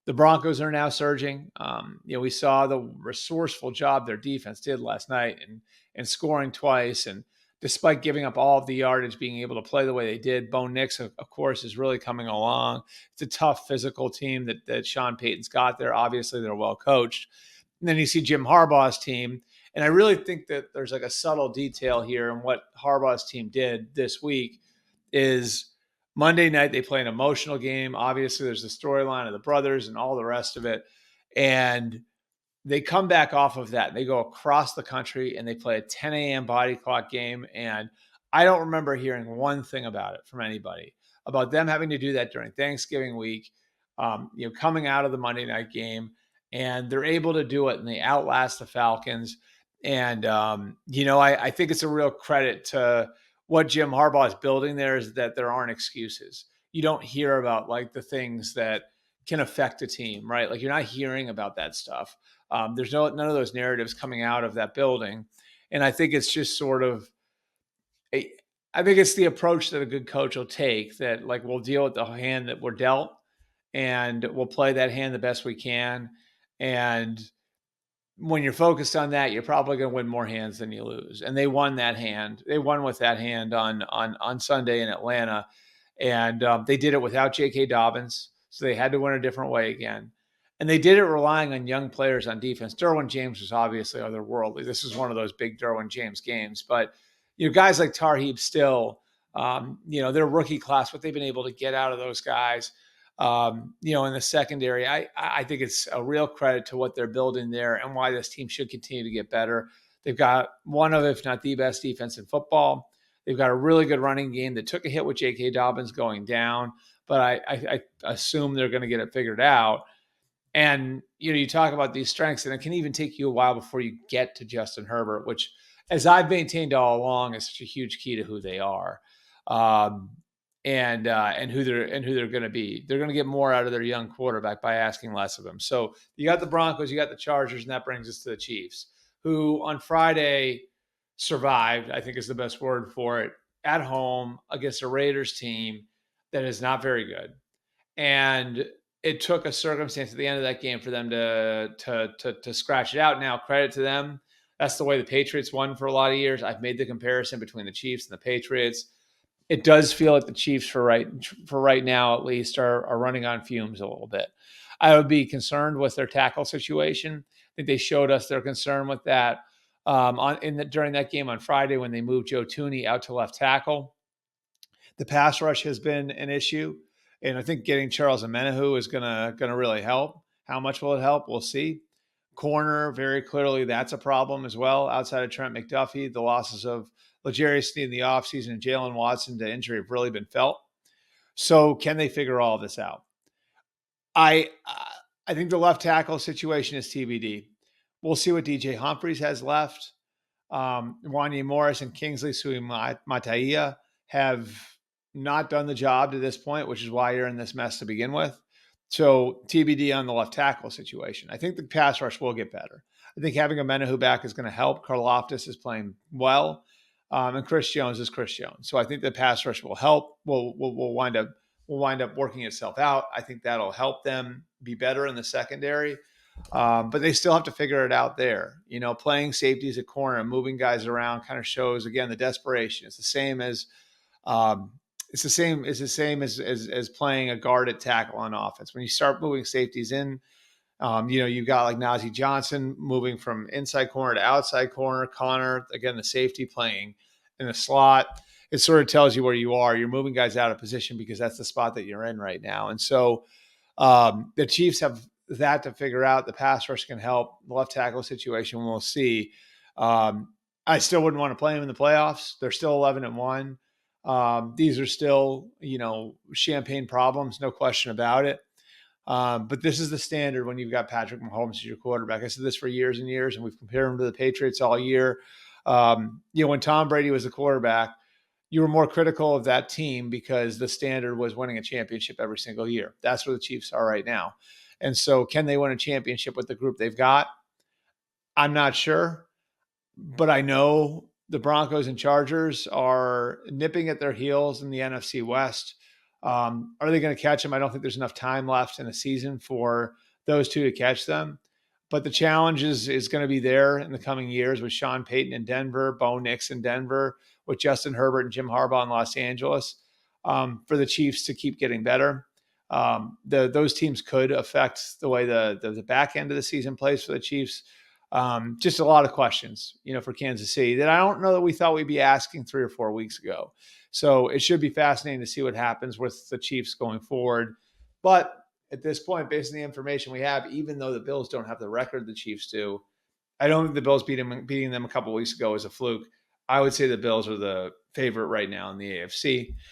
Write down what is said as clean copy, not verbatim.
The Broncos are now surging. We saw the resourceful job their defense did last night and scoring twice. And despite giving up all of the yardage, being able to play the way they did, Bo Nix, of course, is really coming along. It's a tough physical team that Sean Payton's got there. Obviously, they're well coached. And then you see Jim Harbaugh's team. And I really think that there's like a subtle detail here in what Harbaugh's team did this week is Monday night, they play an emotional game. Obviously, there's the storyline of the brothers and all the rest of it. And they come back off of that. They go across the country and they play a 10 a.m. body clock game. And I don't remember hearing one thing about it from anybody about them having to do that during Thanksgiving week, coming out of the Monday night game. And they're able to do it and they outlast the Falcons. And, I think it's a real credit to what Jim Harbaugh is building there is that there aren't excuses. You don't hear about like the things that can affect a team, right? Like you're not hearing about that stuff. There's none of those narratives coming out of that building. And I think it's just sort of, I think it's the approach that a good coach will take that like we'll deal with the hand that we're dealt and we'll play that hand the best we can. And when you're focused on that, you're probably going to win more hands than you lose. And they won that hand. They won with that hand on Sunday in Atlanta. And they did it without J.K. Dobbins. So they had to win a different way again. And they did it relying on young players on defense. Derwin James was obviously otherworldly. This is one of those big Derwin James games. But, guys like Tarheeb still, their rookie class, what they've been able to get out of those guys, in the secondary, I think it's a real credit to what they're building there and why this team should continue to get better. They've got one of, if not the best defense in football. They've got a really good running game that took a hit with J.K. Dobbins going down, but I assume they're going to get it figured out. And, you talk about these strengths, and it can even take you a while before you get to Justin Herbert, which, as I've maintained all along, is such a huge key to who they are. And who they're going to be. They're going to get more out of their young quarterback by asking less of him. So you got the Broncos, you got the Chargers, and that brings us to the Chiefs, who on Friday survived, I think is the best word for it, at home against a Raiders team that is not very good. And it took a circumstance at the end of that game for them to scratch it out. Now, credit to them. That's the way the Patriots won for a lot of years. I've made the comparison between the Chiefs and the Patriots. It does feel like the Chiefs for right now, at least, are running on fumes a little bit. I would be concerned with their tackle situation. I think they showed us their concern with that during that game on Friday when they moved Joe Thuney out to left tackle. The pass rush has been an issue, and I think getting Charles Omenihu is gonna really help. How much will it help? We'll see. Corner, very clearly, that's a problem as well. Outside of Trent McDuffie, the losses of L'Jarius Sneed in the offseason and Jalen Watson to injury have really been felt. So can they figure all of this out? I think the left tackle situation is TBD. We'll see what DJ Humphries has left. Wanya Morris and Kingsley Suimataia have not done the job to this point, which is why you're in this mess to begin with. So TBD on the left tackle situation. I think the pass rush will get better. I think having Omenihu back is going to help. Karlaftis is playing well. And Chris Jones is Chris Jones. So I think the pass rush will help. We'll wind up working itself out. I think that'll help them be better in the secondary. But they still have to figure it out there. Playing safeties at corner and moving guys around kind of shows again the desperation. It's the same as playing a guard at tackle on offense. When you start moving safeties in, you've got like Najee Johnson moving from inside corner to outside corner. Connor, again, the safety playing in the slot. It sort of tells you where you are. You're moving guys out of position because that's the spot that you're in right now. And so the Chiefs have that to figure out. The pass rush can help. The left tackle situation, we'll see. I still wouldn't want to play them in the playoffs. They're still 11-1. These are still, champagne problems, no question about it. But this is the standard when you've got Patrick Mahomes as your quarterback. I said this for years and years, and we've compared him to the Patriots all year. When Tom Brady was the quarterback, you were more critical of that team because the standard was winning a championship every single year. That's where the Chiefs are right now. And so can they win a championship with the group they've got? I'm not sure, but I know the Broncos and Chargers are nipping at their heels in the NFC West. Are they going to catch them? I don't think there's enough time left in the season for those two to catch them. But the challenge is going to be there in the coming years with Sean Payton in Denver, Bo Nix in Denver, with Justin Herbert and Jim Harbaugh in Los Angeles, for the Chiefs to keep getting better. Those teams could affect the way the back end of the season plays for the Chiefs. Just a lot of questions, for Kansas City that I don't know that we thought we'd be asking 3 or 4 weeks ago. So it should be fascinating to see what happens with the Chiefs going forward. But at this point, based on the information we have, even though the Bills don't have the record the Chiefs do, I don't think the Bills beating them a couple of weeks ago is a fluke. I would say the Bills are the favorite right now in the AFC.